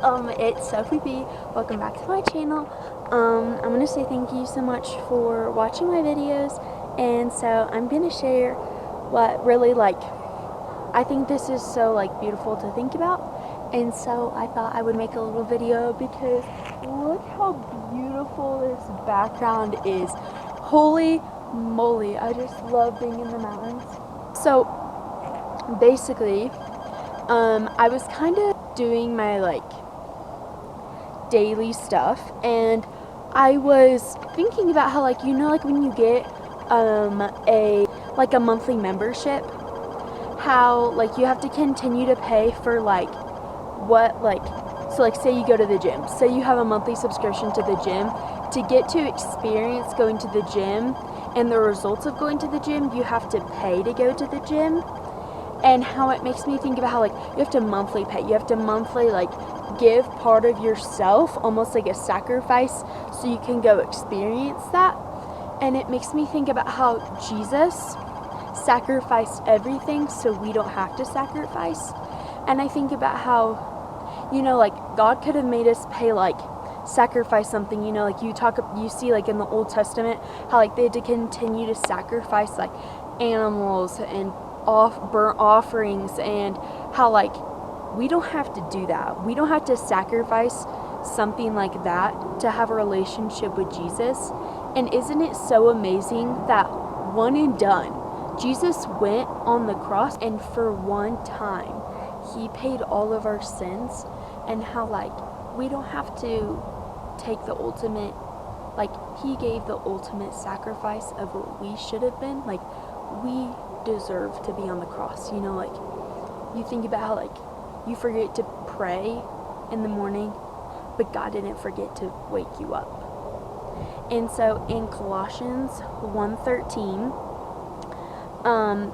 It's Sophie B. Welcome back to my channel. I'm gonna say thank you so much for watching my videos, and so I'm gonna share what really I think this is so beautiful to think about, and so I thought I would make a little video because look how beautiful this background is. Holy moly, I just love being in the mountains. So basically, I was kind of doing my daily stuff, and I was thinking about how when you get a monthly membership, how you have to continue to pay for say you go to the gym, say you have a monthly subscription to the gym. To get to experience going to the gym and the results of going to the gym, you have to pay to go to the gym. And how it makes me think about how you have to monthly pay. You have to monthly give part of yourself, almost like a sacrifice, so you can go experience that. And it makes me think about how Jesus sacrificed everything so we don't have to sacrifice. And I think about how, God could have made us pay sacrifice something, you see in the Old Testament how they had to continue to sacrifice animals and burnt offerings, and how we don't have to do that. We don't have to sacrifice something like that to have a relationship with Jesus. And isn't it so amazing that one and done, Jesus went on the cross, and for one time he paid all of our sins, and how we don't have to take the ultimate, he gave the ultimate sacrifice of what we should have been. We deserve to be on the cross. You think about how you forget to pray in the morning, but God didn't forget to wake you up. And so in Colossians 1:13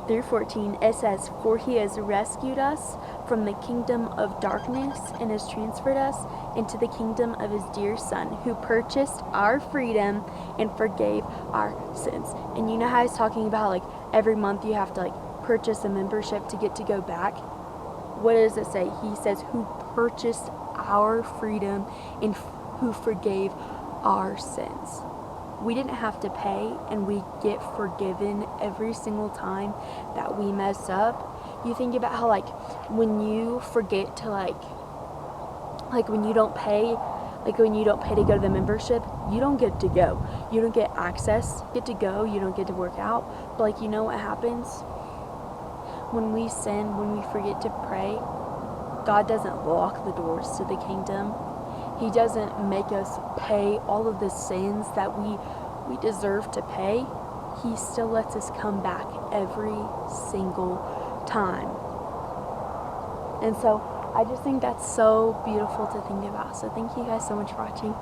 through 14, it says, "For he has rescued us from the kingdom of darkness and has transferred us into the kingdom of his dear Son, who purchased our freedom and forgave our sins." And you know how I was talking about every month you have to purchase a membership to get to go back? What does it say? He says, who purchased our freedom and who forgave our sins. We didn't have to pay, and we get forgiven every single time that we mess up. You think about how when you forget to when you don't pay, when you don't pay to go to the membership, you don't get to go. You don't get access. You get to go, you don't get to work out. But you know what happens? When we sin, when we forget to pray, God doesn't lock the doors to the kingdom. He doesn't make us pay all of the sins that we deserve to pay. He still lets us come back every single time. And so I just think that's so beautiful to think about. So thank you guys so much for watching.